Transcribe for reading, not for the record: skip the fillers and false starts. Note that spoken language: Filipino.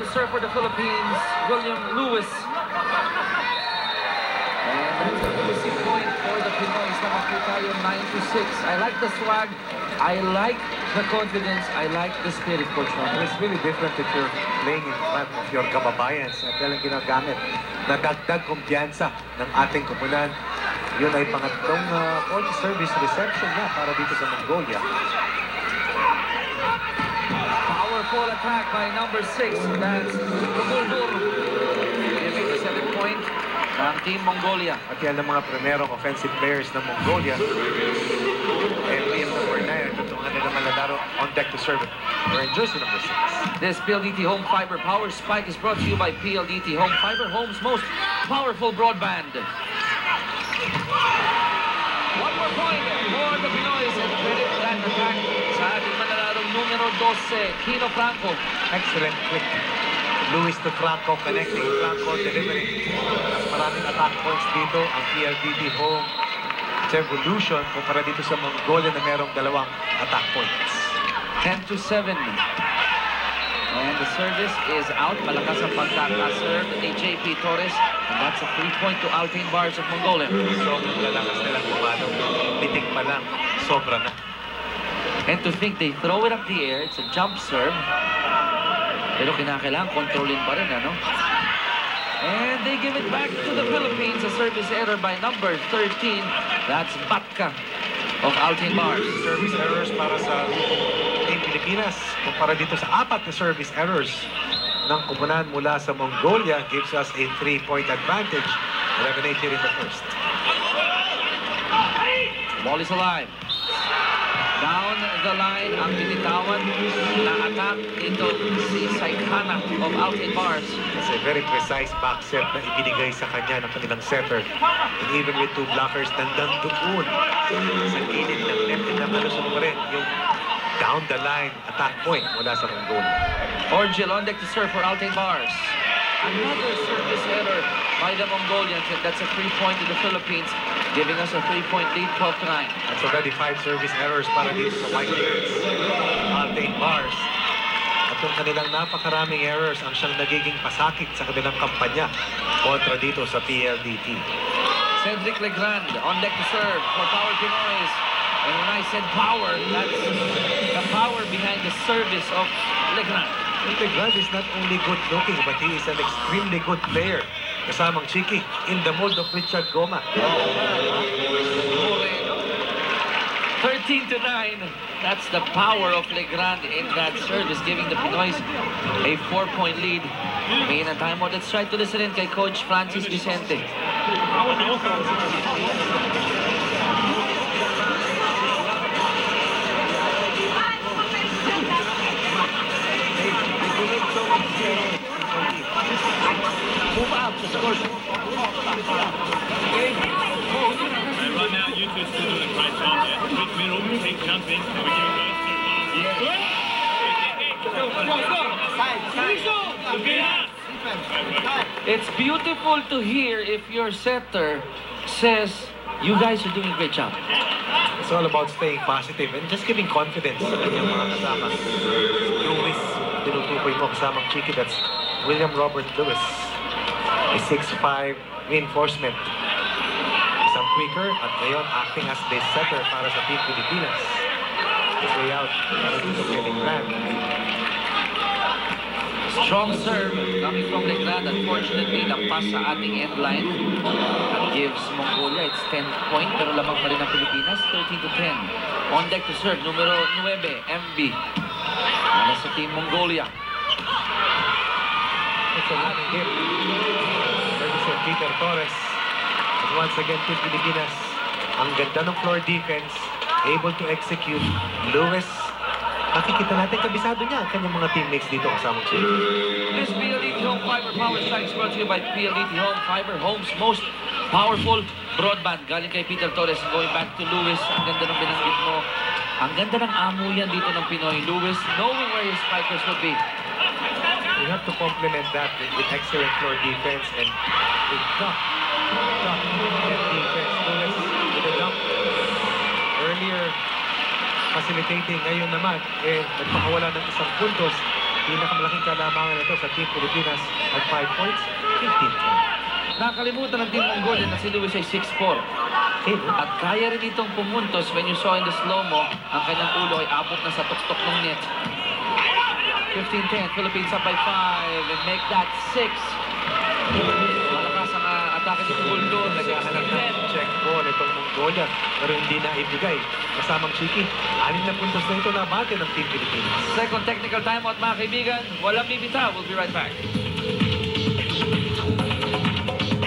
to serve for the Philippines, William Lewis. And that's a missing point for the Pinoys. Naman po tayo 9-6. I like the swag. I like the confidence. I like the spirit, Coach Ron. It's really different if you're playing in front of your kababayans at talagang ginagamit na dagdag kumpiyansa ng ating koponan. Yun ay pangatlong point service reception na para dito sa Mongolia. Powerful attack by number 6. That's Guldur. Giving the 7-point ng Team Mongolia. At yan ang mga primerong offensive players ng Mongolia. MPM number 9. Ito itong kanilang manlalaro on deck to serve it. Wearing jersey number 6. This PLDT Home Fiber Power Spike is brought to you by PLDT Home Fiber, home's most powerful broadband. One more point for the Pinoys and credit that attack sa ating manalarong numero 12, Kino Franco. Excellent click. Luis to Franco connecting. Franco delivering. Maraming attack points dito. Ang PLDT Home Revolution kumpara dito sa Mongolia na merong dalawang attack points. 10-7. And the service is out. Malakas ang pagkakaserve ni JP Torres. And that's a 3-point to Altain Bars of Mongolia. Sobrang lalakas nilang kumano. Bitig pa lang. Sobra na. And to think they throw it up the air. It's a jump serve. Pero kinakailangan kontrolin pa rin, ano? And they give it back to the Philippines. A service error by number 13. That's Batka of Altain Bars. Service errors para sa Team Pilipinas. Kumpara dito sa 4 na service errors ng koponan mula sa Mongolia gives us a 3-point advantage. 11-8 here in the first. Ball is alive. Down the line ang binitawan na attack ito si Saikana of Altain Bars. It's a very precise back set na ibinigay sa kanya ng kanilang setter. And even with 2 blockers, nandang doon sa gilid ng left and nakalusot pa rin yung down the line attack point mula sa Mongolia. Orgil on deck to serve for Altain Bars. Another service error by the Mongolians, and that's a 3-point to the Philippines, giving us a 3-point lead, 12-9. That's already 5 service errors para dito sa Whitebeards. Altain Bars. At yung kanilang napakaraming errors ang siyang nagiging pasakit sa kanilang kampanya kontra dito sa PLDT. Cedric Legrand on deck to serve for Power Pinoys. And when I said power, that's the power behind the service of Legrand. Legrand is not only good looking, but he is an extremely good player. Kasamang Chiki in the mold of Richard Goma. 13-9. That's the power of Legrand in that service, giving the Pinoys a 4-point lead. May na timeout. Let's try to listen in kay Coach Francis Vicente. Move out to score. Right now, you two still doing a great job there. Quick middle, keep jumping, and we're giving those It's beautiful to hear if your setter says, you guys are doing a great job. It's all about staying positive and just giving confidence sa kanyang mga kasama. Lewis, tinutukoy mo kasamang Chiki, that's William Robert Lewis. A 6'5 reinforcement. Isang quicker at ngayon acting as the setter para sa Team Pilipinas. His way out para dito kay Legrand. Strong serve coming from Legrand. Unfortunately, lampas sa ating end line. That gives Mongolia its 10th point, pero lamang pa rin ang Pilipinas, 13-10. On deck to serve, numero 9, MB. Para sa Team Mongolia. It's a running hit. Ferguson Peter Torres. And once again, Team Pilipinas. Ang ganda ng floor defense. Able to execute. Lewis. Nakikita natin kabisado niya ang kanyang mga teammates dito kasamang siya. This PLDT Home Fiber Power Strike is brought to you by PLDT Home Fiber, home's most powerful broadband. Galing kay Peter Torres, going back to Lewis. Ang ganda ng binanggit mo. Ang ganda ng amo yan dito ng Pinoy. Lewis, knowing where his spikers would be. You have to complement that with excellent floor defense and with tough net defense. Lewis with a dump. Earlier, facilitating. Ngayon naman, nagpakawala ng isang puntos. pinakamalaking kalamangan nito sa Team Pilipinas at 5 points, 15-10. Nakalimutan ng Team Mongolia na si Lewis ay 6'4". At kaya rin itong pumuntos when you saw in the slow-mo, ang kanyang ulo ay abot na sa tuktok ng net. 15-10, Philippines up by 5 and make that 6. Malakas ang atake ni Puldo. Naghahanap ng check ball itong Mongolia pero hindi na ibigay. Kasamang Chiki, 6 na puntos na ito na bate ng Team Pilipinas. Second technical timeout mga kaibigan. Walang bibitaw. We'll be right back.